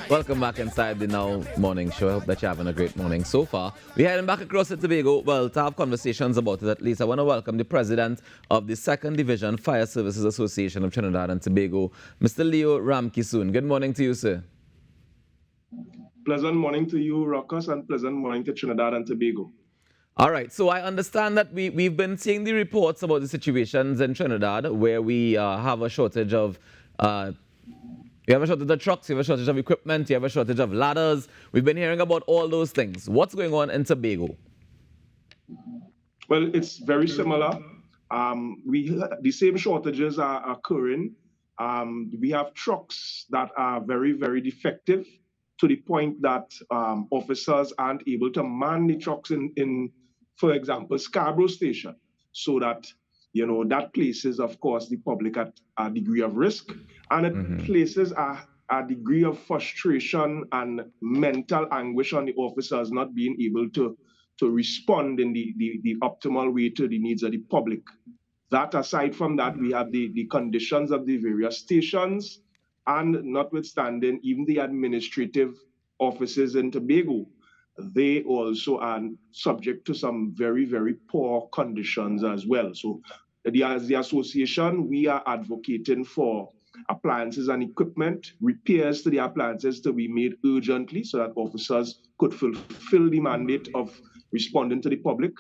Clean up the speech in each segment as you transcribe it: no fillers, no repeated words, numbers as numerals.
Welcome back inside the Now Morning Show. I hope that you're having a great morning so far. We're heading back across to Tobago, well, to have conversations about it at least. I want to welcome the president of the 2nd Division Fire Services Association of Trinidad and Tobago, Mr. Leo Ramkissoon. Good morning to you, sir. Pleasant morning to you, Rawkus, and pleasant morning to Trinidad and Tobago. All right, so I understand that we've been seeing the reports about the situations in Trinidad where we have a shortage of you have a shortage of trucks, you have a shortage of equipment, you have a shortage of ladders. We've been hearing about all those things. What's going on in Tobago? Well, it's very similar. The same shortages are occurring. We have trucks that are very, very defective to the point that officers aren't able to man the trucks in, for example, Scarborough Station, so that that places, of course, the public at a degree of risk, and it places a degree of frustration and mental anguish on the officers not being able to respond in the optimal way to the needs of the public. That aside from that, we have the conditions of the various stations, and notwithstanding even the administrative offices in Tobago, they also are subject to some very, very poor conditions as well. So as the association, we are advocating for appliances and equipment, repairs to the appliances to be made urgently so that officers could fulfill the mandate of responding to the public,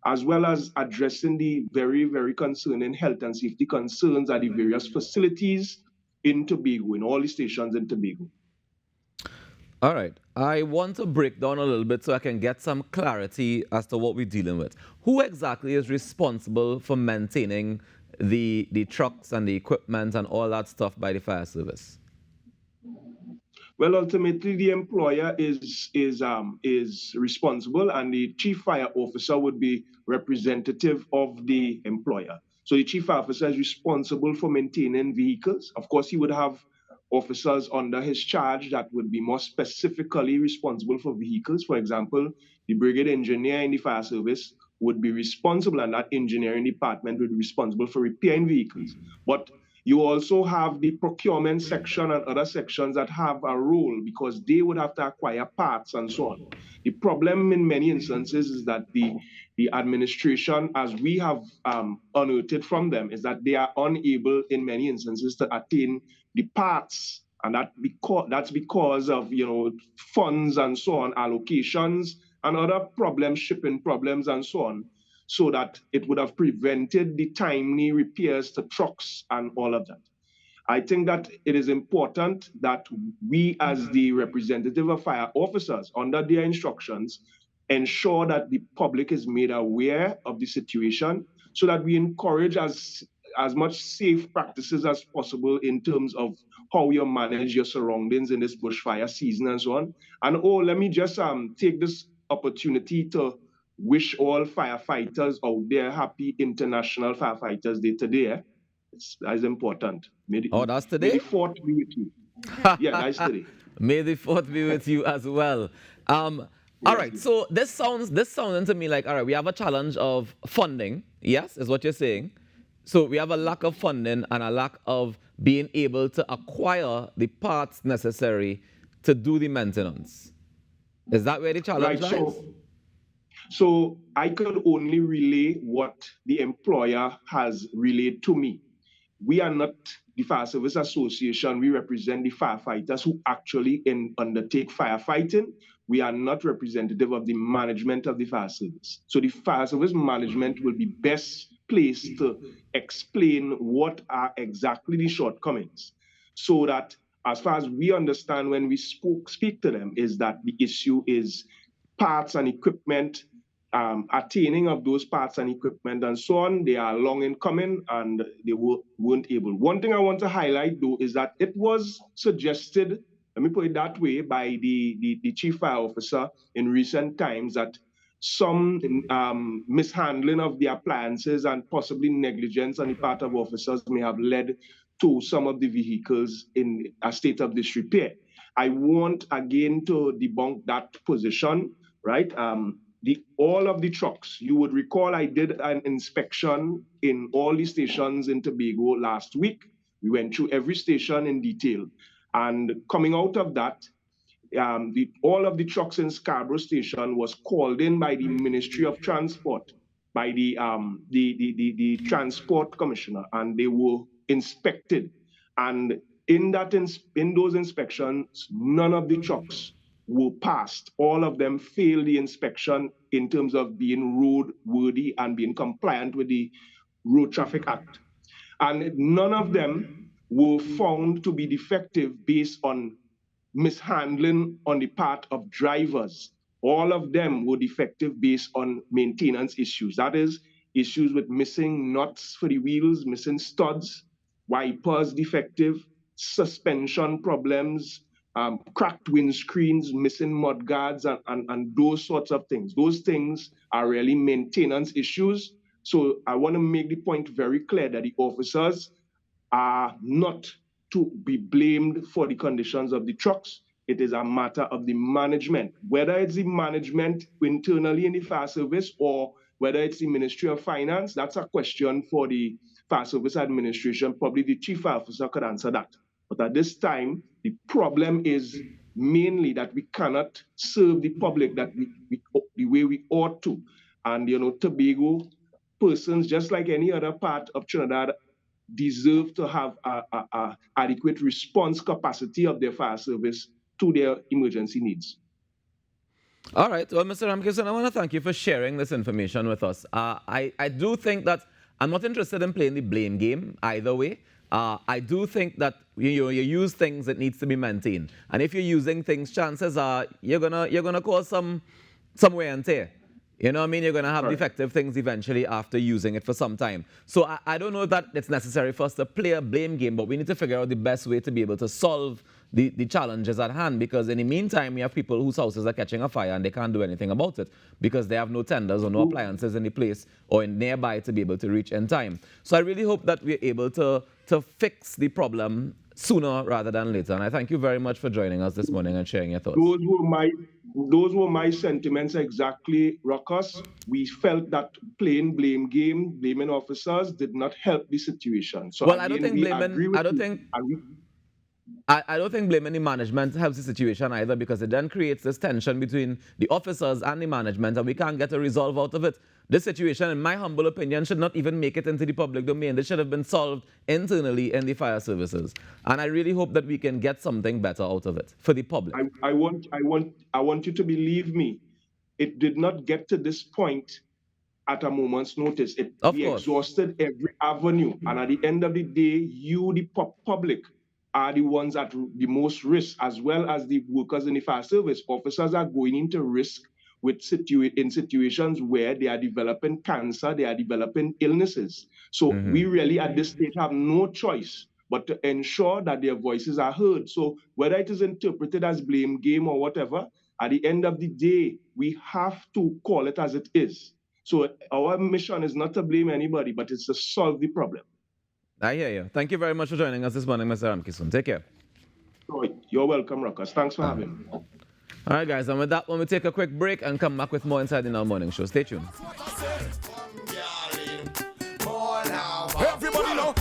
as well as addressing the very, very concerning health and safety concerns at the various facilities in Tobago, in all the stations in Tobago. All right. I want to break down a little bit so I can get some clarity as to what we're dealing with. Who exactly is responsible for maintaining the trucks and the equipment and all that stuff by the fire service? Well, ultimately, the employer is responsible, and the chief fire officer would be representative of the employer. So the chief fire officer is responsible for maintaining vehicles. Of course, he would have officers under his charge that would be more specifically responsible for vehicles. For example, the brigade engineer in the fire service would be responsible, and that engineering department would be responsible for repairing vehicles. But you also have the procurement section and other sections that have a role because they would have to acquire parts and so on. The problem in many instances is that the administration, as we have unearthed from them, is that they are unable in many instances to attain the parts, and that's because of funds and so on, allocations and other problems, shipping problems and so on, so that it would have prevented the timely repairs to trucks and all of that. I think that it is important that we, as the representative of fire officers, under their instructions, ensure that the public is made aware of the situation so that we encourage as much safe practices as possible in terms of how you manage your surroundings in this bushfire season and so on. And let me just take this opportunity to wish all firefighters out there happy International Firefighters Day today. That's important. That's today? May the 4th be with you. Yeah, that's today. May the 4th be with you as well. All right, so this sounds to me like, all right, we have a challenge of funding, yes, is what you're saying. So we have a lack of funding and a lack of being able to acquire the parts necessary to do the maintenance. Is that where the challenge lies? So I could only relay what the employer has relayed to me. We are not the Fire Service Association. We represent the firefighters who actually undertake firefighting. We are not representative of the management of the fire service. So the fire service management will be best placed to explain what are exactly the shortcomings, so that as far as we understand when we speak to them is that the issue is parts and equipment, attaining of those parts and equipment and so on. They are long in coming and they weren't able. One thing I want to highlight though is that it was suggested, let me put it that way, by the chief fire officer in recent times that some mishandling of the appliances and possibly negligence on the part of officers may have led to some of the vehicles in a state of disrepair. I want again to debunk that position, right? All of the trucks, you would recall I did an inspection in all the stations in Tobago last week. We went through every station in detail. And coming out of that, all of the trucks in Scarborough Station was called in by the Ministry of Transport, by the Transport Commissioner, and they were inspected. And in those inspections, none of the trucks were passed. All of them failed the inspection in terms of being roadworthy and being compliant with the Road Traffic Act. And none of them were found to be defective based on mishandling on the part of drivers. All of them were defective based on maintenance issues. That is, issues with missing nuts for the wheels, missing studs, wipers defective, suspension problems, cracked windscreens, missing mudguards, and those sorts of things. Those things are really maintenance issues. So I want to make the point very clear that the officers are not to be blamed for the conditions of the trucks. It is a matter of the management, whether it's the management internally in the fire service or whether it's the Ministry of Finance. That's a question for the Fire Service Administration. Probably the chief fire officer could answer that. But at this time, the problem is mainly that we cannot serve the public that the way we ought to. And, Tobago persons, just like any other part of Trinidad, deserve to have a adequate response capacity of their fire service to their emergency needs. All right. Well, Mr. Ramkissoon, I want to thank you for sharing this information with us. I do think that I'm not interested in playing the blame game either way. I do think that you use things that needs to be maintained, and if you're using things, chances are you're gonna cause some wear and tear. You know what I mean? You're going to have defective things eventually after using it for some time. So I don't know that it's necessary for us to play a blame game, but we need to figure out the best way to be able to solve the challenges at hand, because in the meantime, we have people whose houses are catching a fire and they can't do anything about it because they have no tenders or no appliances in the place or in nearby to be able to reach in time. So I really hope that we're able to fix the problem sooner rather than later. And I thank you very much for joining us this morning and sharing your thoughts. Those were my sentiments exactly, Rawkus. We felt that playing blame game, blaming officers did not help the situation. So well, I don't think blaming the management helps the situation either, because it then creates this tension between the officers and the management, and we can't get a resolve out of it. This situation, in my humble opinion, should not even make it into the public domain. This should have been solved internally in the fire services. And I really hope that we can get something better out of it for the public. I want you to believe me. It did not get to this point at a moment's notice. We exhausted every avenue. And at the end of the day, you, the public, are the ones at the most risk, as well as the workers in the fire service. Officers are going into risk in situations where they are developing cancer, they are developing illnesses. So we really at this stage have no choice but to ensure that their voices are heard. So whether it is interpreted as blame game or whatever, at the end of the day, we have to call it as it is. So our mission is not to blame anybody, but it's to solve the problem. I hear you. Thank you very much for joining us this morning, Mr. Ramkissoon. Take care. You're welcome, Rawkus. Thanks for having me. All right, guys, and with that, when we take a quick break and come back with more inside in our morning show. Stay tuned. Everybody know,